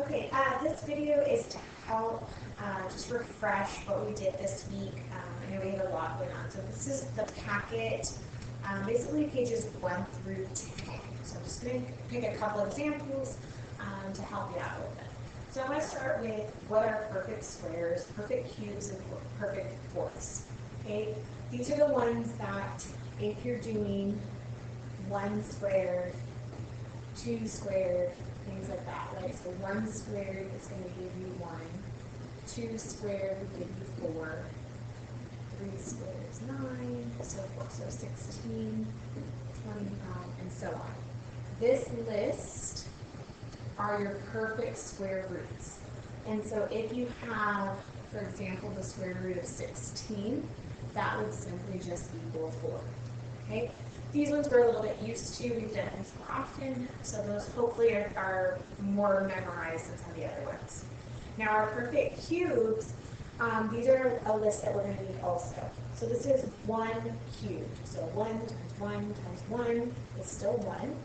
Okay, this video is to help just refresh what we did this week. I know we had a lot going on. So this is the packet, basically pages 1 through 10. So I'm just going to pick a couple examples to help you out a little bit. So I'm going to start with what are perfect squares, perfect cubes, and perfect fourths. Okay, these are the ones that if you're doing 1 squared, 2 squared, things like that, right? So 1 squared is going to give you 1, 2 squared would give you 4, 3 squared is 9, so forth. So 16, 25, and so on. This list are your perfect square roots. And so if you have, for example, the square root of 16, that would simply just equal 4. Okay? These ones we're a little bit used to. We've done these more often, so those hopefully are more memorized than some of the other ones. Now our perfect cubes, these are a list that we're going to need also. So this is 1 cubed. So 1 times 1 times 1 is still 1.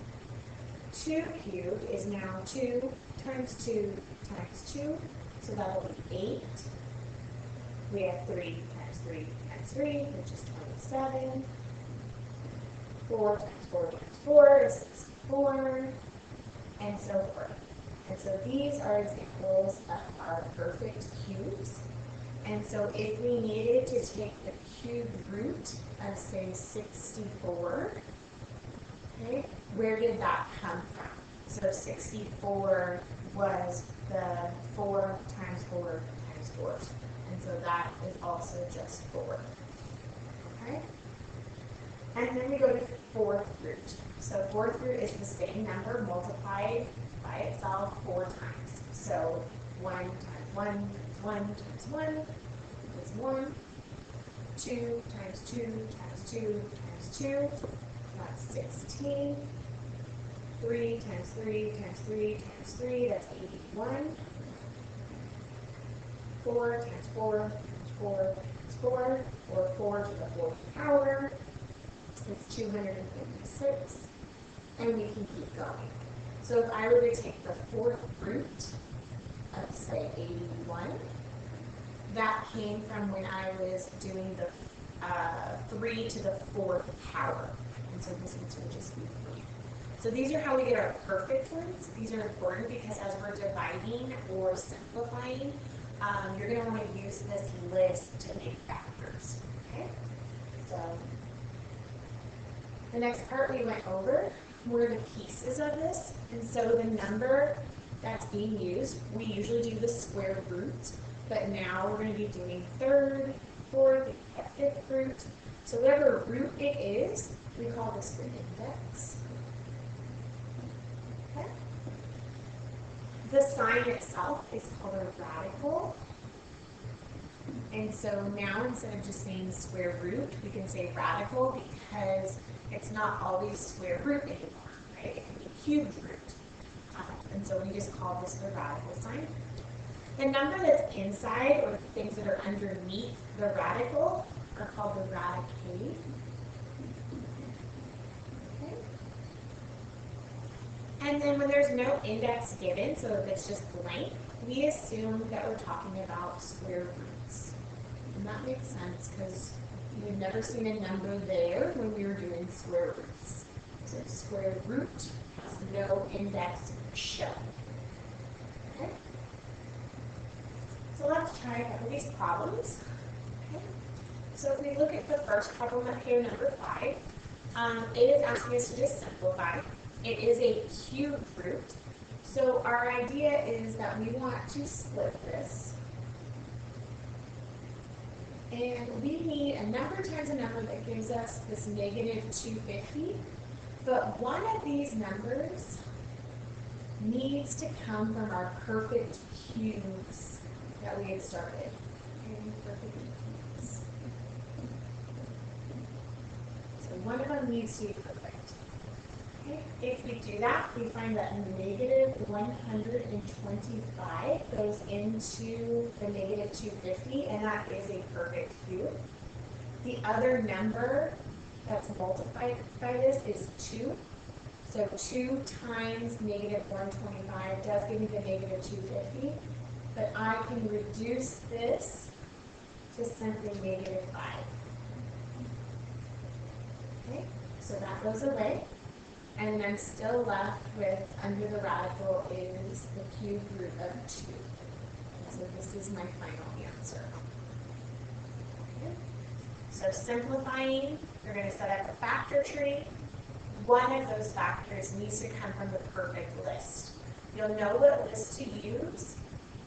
2 cubed is now 2 times 2 times 2, so that'll be 8. We have 3 times 3 times 3, which is 27. 4 times 4 times 4 is 64, and so forth. And so these are examples of our perfect cubes. And so if we needed to take the cube root of, say, 64, okay, where did that come from? So 64 was the 4 times 4 times 4. And so that is also just 4. Okay? And then we go to fourth root. So fourth root is the same number multiplied by itself 4 times. So 1 times 1 times 1 times 1 is 1. 2 times 2 times 2 times 2, that's 16. 3 times 3 times 3 times 3, that's 81. 4 times 4 times 4 times 4, or 4 to the 4th power. It's 256, and we can keep going. So if I were to take the fourth root of, say, 81, that came from when I was doing the 3 to the 4th power. And so this answer would just be 3. So these are how we get our perfect ones. These are important because as we're dividing or simplifying, you're going to want to use this list to make factors. Okay? So the next part we went over were the pieces of this. And so the number that's being used, we usually do the square root, but now we're going to be doing third, fourth, and fifth root. So whatever root it is, we call this the index. Okay. The sign itself is called a radical. And so now instead of just saying square root, we can say radical because it's not always square root anymore, right? It can be cubed root. And so we just call this the radical sign. The number that's inside, or the things that are underneath the radical, are called the radicate. Okay. And then when there's no index given, so if it's just blank, we assume that we're talking about square roots. And that makes sense because you've never seen a number there when we were doing square roots. So square root has no index shown. Okay. So let's try a couple of these problems. Okay. So if we look at the first problem up here, number 5, it is asking us to just simplify. It is a cubed root. So our idea is that we want to split this. And we need a number times a number that gives us this negative 250. But one of these numbers needs to come from our perfect cubes that we had started. Okay, perfect cubes. So one of them needs to be perfect. Okay. If we do that, we find that negative 125 goes into the negative 250, and that is a perfect cube. The other number that's multiplied by this is 2. So 2 times negative 125 does give me the negative 250, but I can reduce this to simply negative 5. Okay, so that goes away. And I'm still left with, under the radical, is the cubed root of 2. And so this is my final answer. Okay. So simplifying, we're going to set up a factor tree. One of those factors needs to come from the perfect list. You'll know what list to use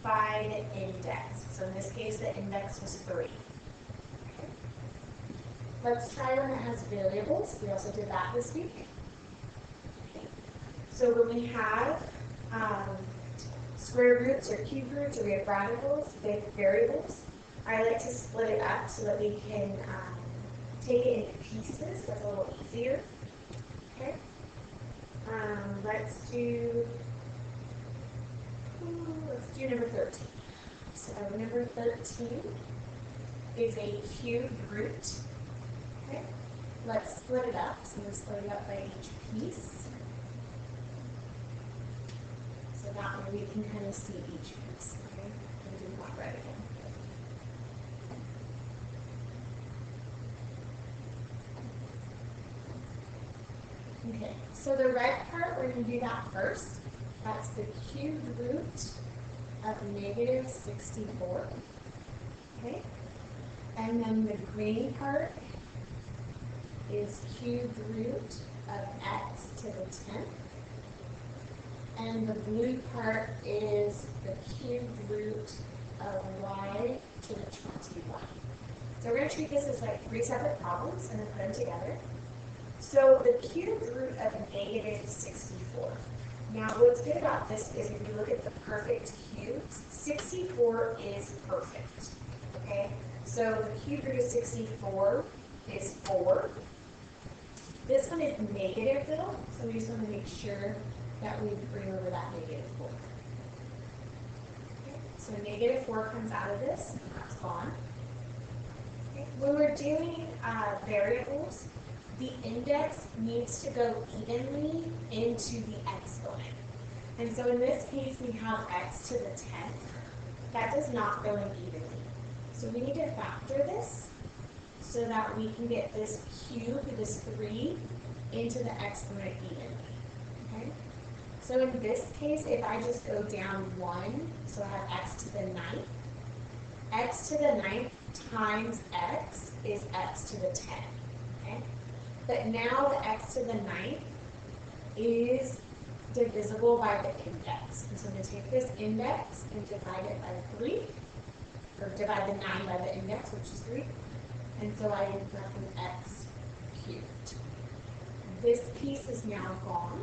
by the index. So in this case, the index was 3. Okay. Let's try one that has variables. We also did that this week. So when we have square roots or cube roots, or we have radicals, big variables, I like to split it up so that we can take it into pieces. That's a little easier. Okay. Let's do number 13. So number 13 is a cubed root. Okay. Let's split it up. So we'll split it up by each piece. So that way we can kind of see each piece. Okay. We'll do that right again. Okay, so the red part, we're going to do that first. That's the cubed root of negative 64. Okay, and then the green part is cubed root of x to the 10th. And the blue part is the cubed root of y to the 21. So we're going to treat this as like 3 separate problems and then put them together. So the cubed root of negative 64. Now what's good about this is if you look at the perfect cubes, 64 is perfect. Okay? So the cubed root of 64 is 4. This one is negative though, so we just want to make sure that we bring over that negative 4. Okay, so negative 4 comes out of this, and that's gone. Okay, when we're doing variables, the index needs to go evenly into the exponent. And so in this case, we have x to the 10th. That does not go in evenly. So we need to factor this so that we can get this cube, this 3, into the exponent evenly. Okay? So in this case, if I just go down 1, so I have x to the 9th, x to the 9th times x is x to the 10th. Okay? But now the x to the 9th is divisible by the index. And so I'm going to take this index and divide it by 3, or divide the 9 by the index, which is 3. And so I end up with x cubed. This piece is now gone.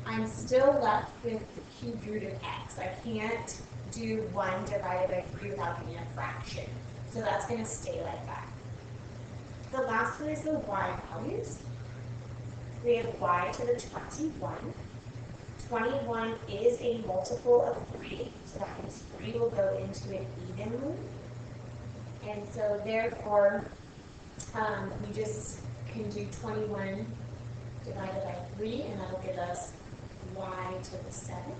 I'm still left with the cubed root of x. I can't do 1 divided by 3 without getting a fraction. So that's going to stay like that. The last one is the y values. We have y to the 21. 21 is a multiple of 3, so that means 3 will go into it evenly. And so therefore, we just can do 21 divided by 3, and that'll give us y to the 7th.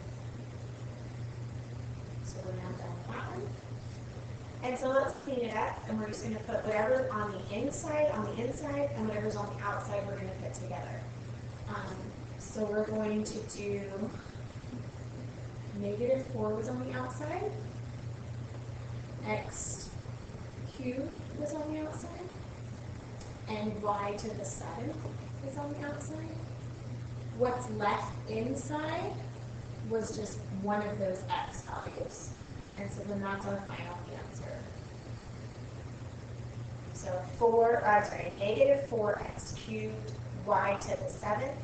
So we're now done with that one. And so let's clean it up, and we're just going to put whatever's on the inside, and whatever's on the outside we're going to put together. So we're going to do negative 4 was on the outside, x cubed was on the outside, and y to the 7th is on the outside. What's left inside was just one of those x values. And so then that's our final answer. So negative 4x cubed y to the 7th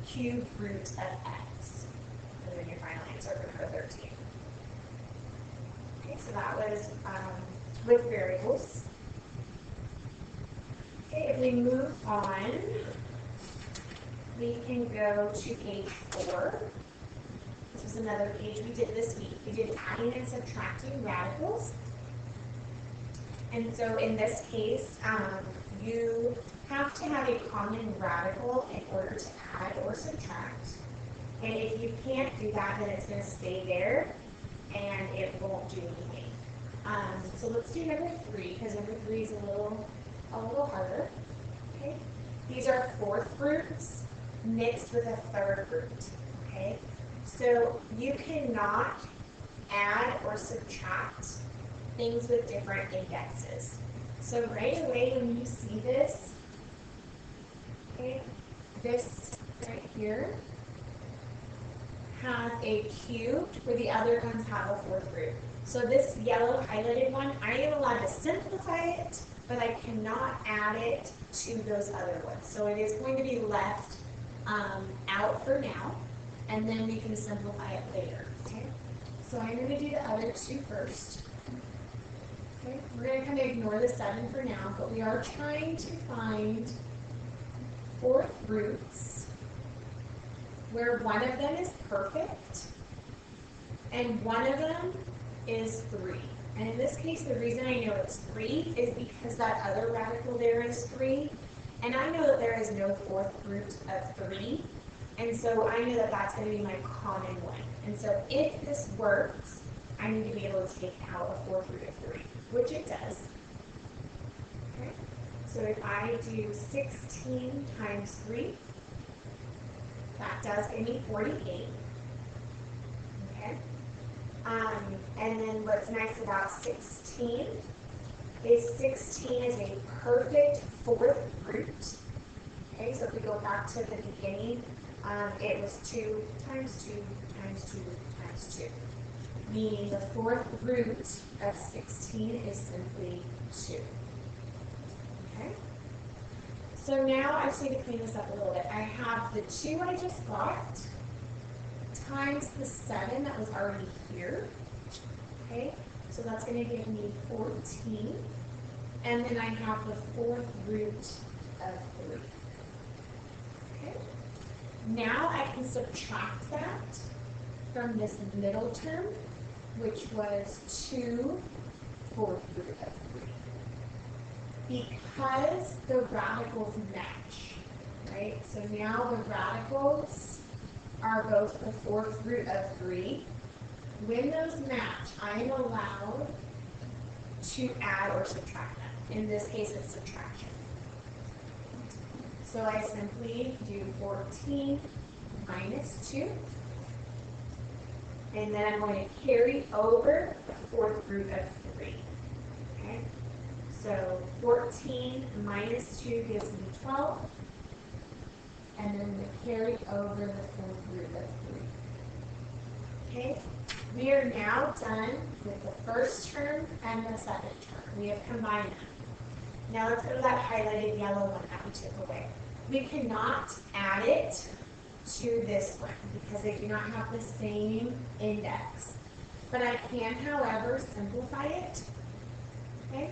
cubed root of x. And then your final answer for number 13. Okay, so that was with variables. Okay, if we move on, we can go to page 4. This is another page we did this week. We did adding and subtracting radicals. And so in this case, you have to have a common radical in order to add or subtract. And if you can't do that, then it's going to stay there and it won't do anything. So let's do number 3, because number 3 is a little harder. Okay? These are fourth roots mixed with a third root. Okay? So you cannot add or subtract things with different indexes. So right away when you see this, okay, this right here has a cubed where the other ones have a fourth root. So this yellow highlighted one, I am allowed to simplify it, but I cannot add it to those other ones. So it is going to be left out for now, and then we can simplify it later. Okay? So I'm going to do the other 2 first. Okay? We're going to kind of ignore the 7 for now, but we are trying to find fourth roots where one of them is perfect and one of them is 3. And in this case, the reason I know it's 3 is because that other radical there is 3. And I know that there is no fourth root of 3. And so I know that that's going to be my common one. And so if this works, I need to be able to take out a fourth root of 3, which it does. Okay. So if I do 16 times 3, that does give me 48. Okay. And then what's nice about 16 is 16 is a perfect fourth root. Okay, so if we go back to the beginning, it was 2 times 2 times 2 times 2. Meaning the fourth root of 16 is simply 2. Okay? So now I just need to clean this up a little bit. I have the 2 I just got times the 7 that was already here. Okay? So that's going to give me 14. And then I have the fourth root of 3. Okay? Now I can subtract that from this middle term, which was 2 fourth root of 3. Because the radicals match, right? So now the radicals are both the fourth root of 3. When those match, I am allowed to add or subtract them. In this case, it's subtraction. So I simply do 14 minus 2. And then I'm going to carry over the fourth root of 3. Okay? So 14 minus 2 gives me 12. And then we carry over the fourth root of 3. Okay? We are now done with the first term and the second term. We have combined them. Now let's go to that highlighted yellow one that we took away. We cannot add it to this one because they do not have the same index. But I can, however, simplify it. Okay?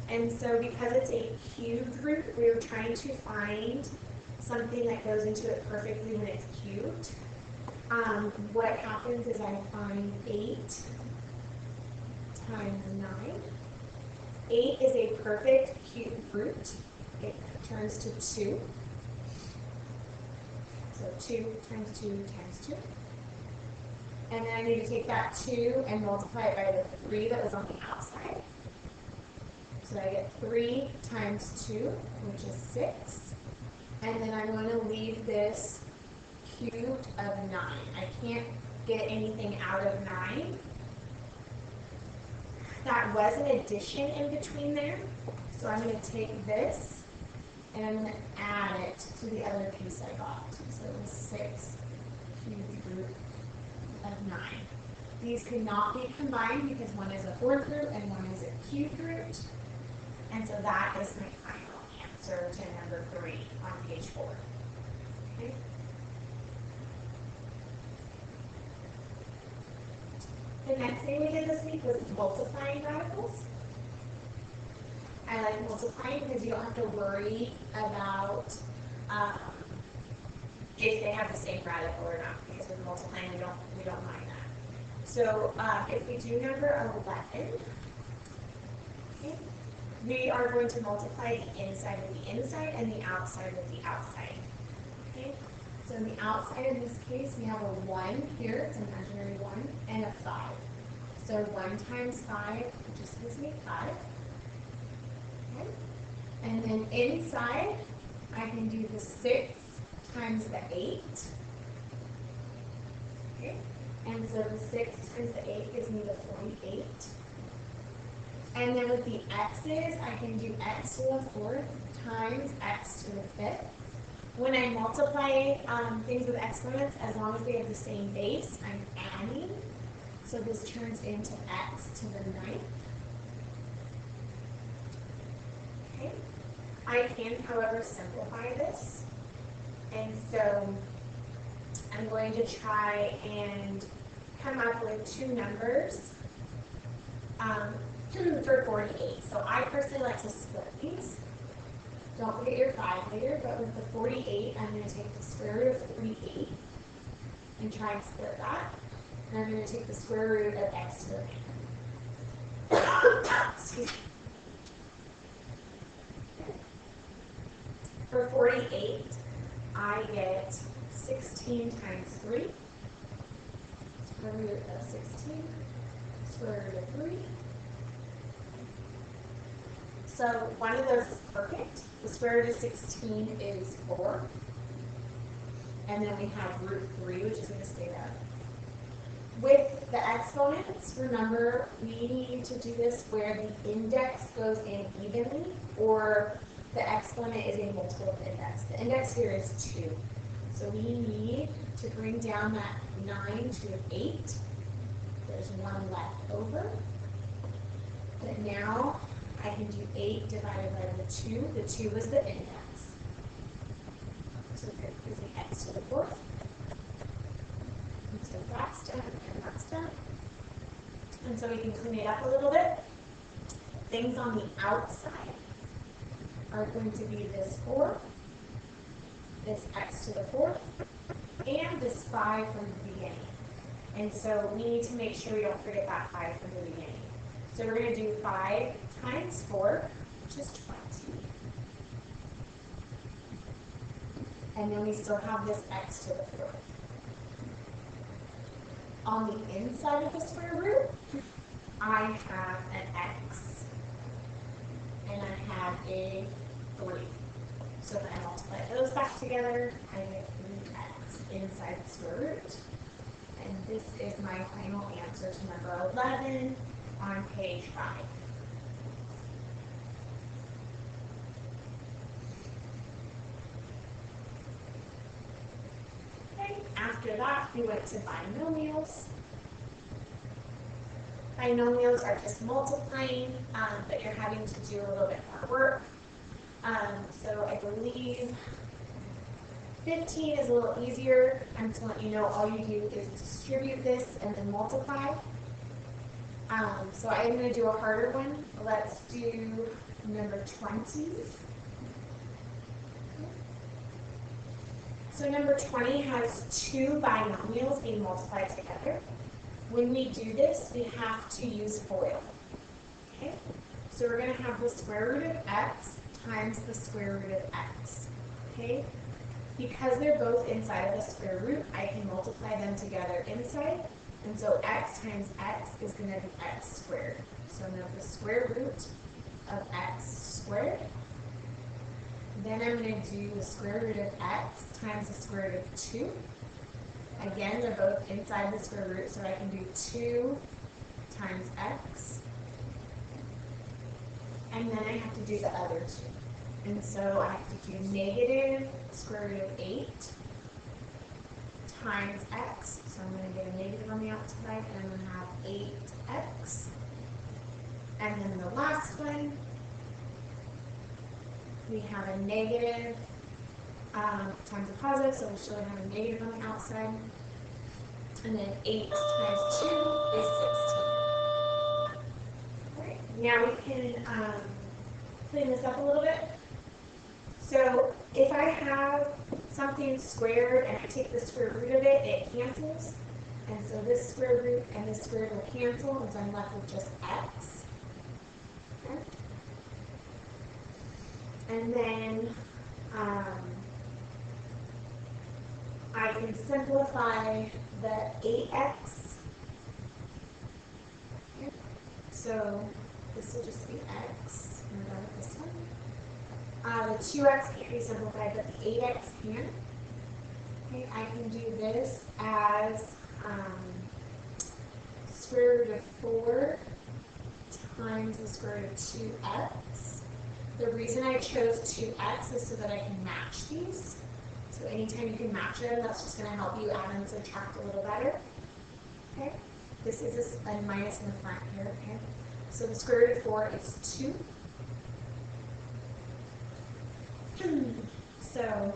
And so because it's a cubed root, we're trying to find something that goes into it perfectly when it's cubed. What happens is I find 8 times 9. 8 is a perfect cubed root. It turns to 2. So 2 times 2 times 2. And then I need to take that 2 and multiply it by the 3 that was on the outside. So I get 3 times 2, which is 6. And then I'm going to leave this cubed of 9. I can't get anything out of 9. That was an addition in between there. So I'm going to take this and I'm going to add it to the other piece I got. So it was 6 cubed root of 9. These cannot be combined because one is a fourth root and one is a cubed root. And so that is my final answer to number 3 on page 4. Okay. The next thing we did this week was multiplying radicals. I like multiplying because you don't have to worry about if they have the same radical or not. Because with multiplying, we don't mind that. So if we do number 11, okay, we are going to multiply the inside with the inside and the outside with the outside. Okay? So in the outside in this case, we have a 1 here, it's an imaginary 1, and a 5. So 1 times 5 just gives me 5. Okay? And then inside, I can do the 6 times the 8. Okay? And so the 6 times the 8 gives me the 48. And then with the x's, I can do x to the 4th times x to the 5th. When I multiply things with exponents, as long as they have the same base, I'm adding. So this turns into x to the 9th. Okay. I can, however, simplify this. And so I'm going to try and come up with 2 numbers for 48. So I personally like to split these. Don't forget your 5 later, but with the 48, I'm going to take the square root of 48 and try and split that. And I'm going to take the square root of x to the 9. Excuse me. For 48, I get 16 times 3. Square root of 16. Square root of 3. So one of those is perfect. The square root of 16 is 4. And then we have root 3, which is going to stay there. With the exponents, remember, we need to do this where the index goes in evenly, or the exponent is a multiple of the index. The index here is 2. So we need to bring down that 9 to 8. There's 1 left over. But now I can do 8 divided by the 2. The 2 is the index. So it gives me x to the 4th. And so that's done, and that's done. And so we can clean it up a little bit. Things on the outside are going to be this 4, this x to the 4th, and this 5 from the beginning. And so we need to make sure we don't forget that 5 from the beginning. So we're going to do 5 times 4, which is 20. And then we still have this x to the 4th. On the inside of the square root, I have an x, and I have a 3. So if I multiply those back together, I get 3x inside the square root. And this is my final answer to number 11 on page 5. Okay, after that, we went to binomials. Binomials are just multiplying, but you're having to do a little bit more work. So I believe 15 is a little easier. I'm just letting you know all you do is distribute this and then multiply. So I am going to do a harder one. Let's do number 20. So number 20 has 2 binomials being multiplied together. When we do this, we have to use FOIL. Okay? So we're going to have the square root of x times the square root of x. Okay? Because they're both inside of the square root, I can multiply them together inside. And so x times x is going to be x squared. So now the square root of x squared. Then I'm going to do the square root of x times the square root of 2. Again, they're both inside the square root, so I can do 2 times x. And then I have to do the other 2. And so I have to do negative square root of 8 times x. So I'm going to get a negative on the outside, and I'm going to have 8x. And then the last one, we have a negative times a positive, so we'll still have a negative on the outside. And then 8 times 2 is 16. All right, now we can clean this up a little bit. So if I have something squared and I take the square root of it, it cancels. And so this square root and this square root will cancel, and so I'm left with just x. Okay. And then I can simplify the 8x. So this will just be x. And we're done with this one. The 2x can't be simplified, but the 8x can. Okay, I can do this as square root of 4 times the square root of 2x. The reason I chose 2x is so that I can match these. So anytime you can match them, that's just going to help you add and subtract a little better. Okay, this is a minus in the front here. Okay, so the square root of 4 is 2. So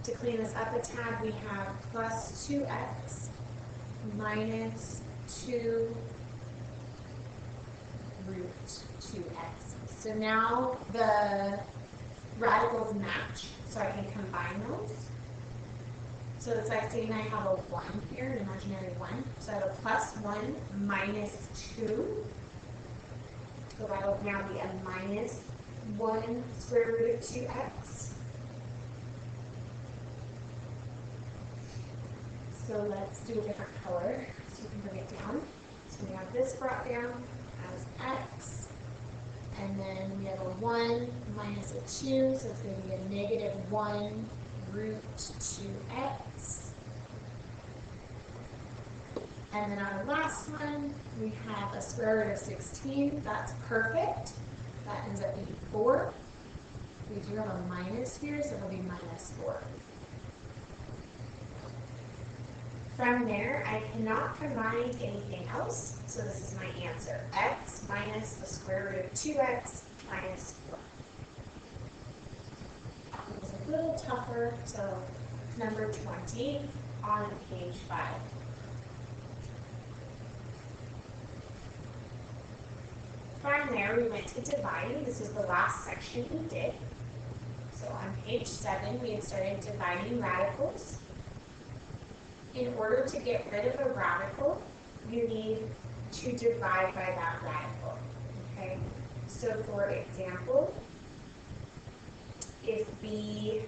to clean this up a tad, we have plus 2x minus 2 root 2x. So now the radicals match, so I can combine those. So it's like saying I have a 1 here, an imaginary 1. So I have a plus 1 minus 2. So that will now be a minus 1 square root of 2x. So let's do a different color so you can bring it down. So we have this brought down as x. And then we have a 1 minus a 2, so it's going to be a negative 1 root 2x. And then our last one, we have a square root of 16. That's perfect. That ends up being 4. We do have a minus here, so it'll be minus 4. From there, I cannot combine anything else, so this is my answer. X minus the square root of 2x minus 4. It's a little tougher, so number 20 on page 5. From there, we went to dividing. This is the last section we did. So on page 7, we had started dividing radicals. In order to get rid of a radical, you need to divide by that radical. Okay? So for example, if b,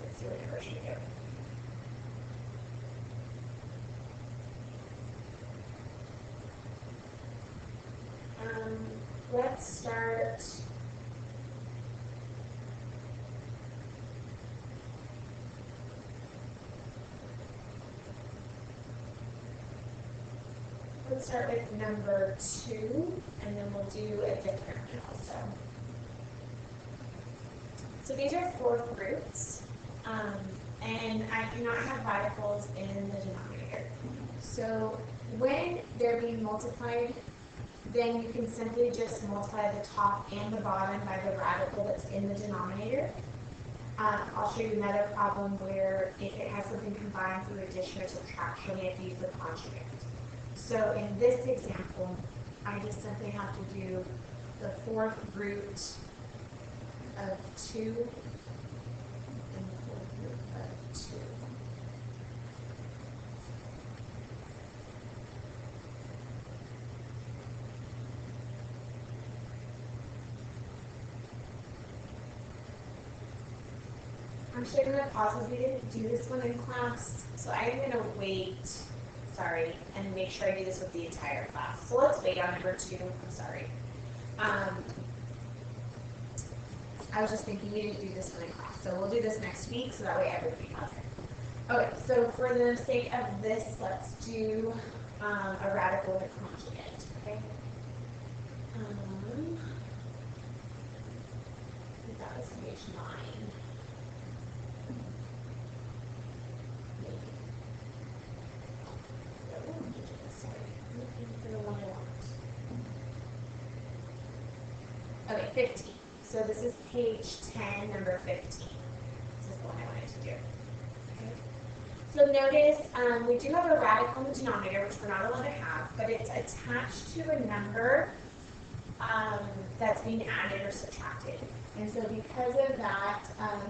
let's see what number should we do. Let's start. Let's start with number 2, and then we'll do a different one also. So these are fourth groups, and I cannot have radicals in the denominator. So when they're being multiplied, then you can simply just multiply the top and the bottom by the radical that's in the denominator. I'll show you another problem where if it has something combined through addition or subtraction, you have to use the conjugate. So in this example, I just simply have to do the fourth root of 2 and the fourth root of 2. I'm actually going to pause this. We didn't do this one in class, so I'm going to wait, and make sure I do this with the entire class. So let's wait on number 2. I'm sorry. I was just thinking we didn't do this one in class, so we'll do this next week, so that way everybody has it. Okay, so for the sake of this, let's do a radical with conjugate. Okay. I think that was page 9. Okay, 15. So this is page 10, number 15. This is the one I wanted to do. Okay. So notice we do have a radical in the denominator, which we're not allowed to have, but it's attached to a number that's being added or subtracted. And so because of that,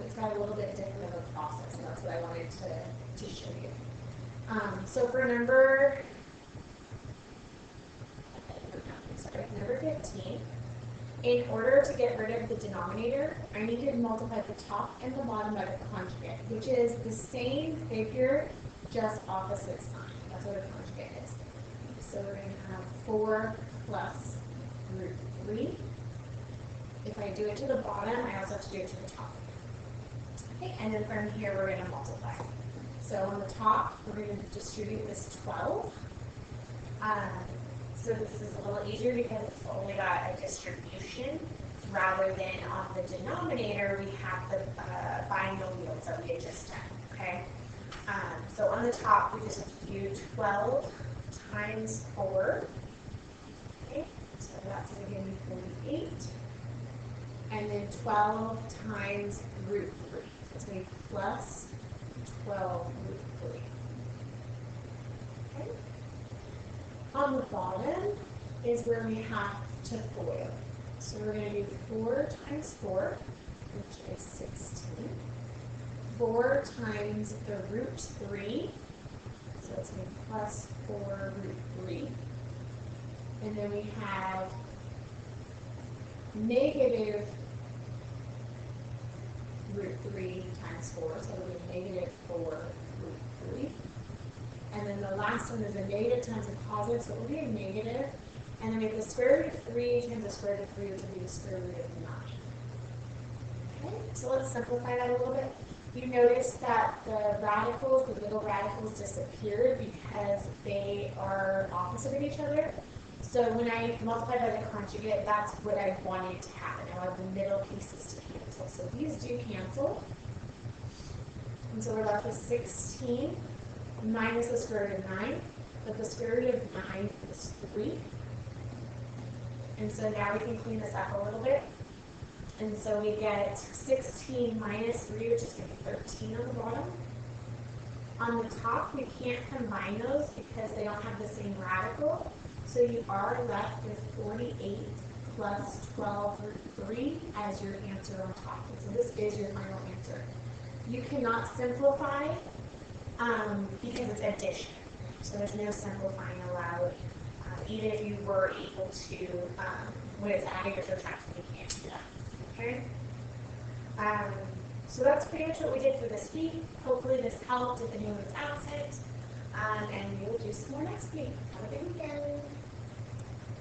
it's got a little bit different of a process, and that's what I wanted to show you. So for number 15, In order to get rid of the denominator, I need to multiply the top and the bottom by the conjugate, which is the same figure, just opposite sign. That's what a conjugate is. So we're going to have 4 plus root 3. If I do it to the bottom, I also have to do it to the top. Okay, and then from here, we're going to multiply. So on the top, we're going to distribute this 12. So this is a little easier because it's only got a distribution rather than on the denominator we have the binomials that we had just done, okay? So on the top we just have to do 12 times 4, okay? So that's going to give me 48. And then 12 times root 3. So it's going to be plus 12 root 3. Okay? On the bottom is where we have to FOIL. So we're going to do 4 times 4, which is 16. 4 times the root 3, so it's going to be plus 4 root 3. And then we have negative root 3 times 4, so it'll be negative 4 root 3. And then the last one is a negative times a positive, so it will be a negative. And then we have the square root of 3 times the square root of 3, which will be the square root of 9. Okay, so let's simplify that a little bit. You notice that the radicals, the little radicals, disappeared because they are opposite of each other. So when I multiply by the conjugate, that's what I wanted to happen. I want the middle pieces to cancel. So these do cancel. And so we're left with 16 minus the square root of 9. But the square root of 9 is 3. And so now we can clean this up a little bit. And so we get 16 minus 3, which is going to be 13 on the bottom. On the top, we can't combine those because they don't have the same radical. So you are left with 48 plus 12 root 3 as your answer on top. And so this is your final answer. You cannot simplify because it's addition. So there's no simplifying allowed. Even if you were able to, when it's adding or subtracting, you can't do that. Okay? So that's pretty much what we did for this week. Hopefully this helped if anyone was absent. And we will do some more next week. Have a good weekend.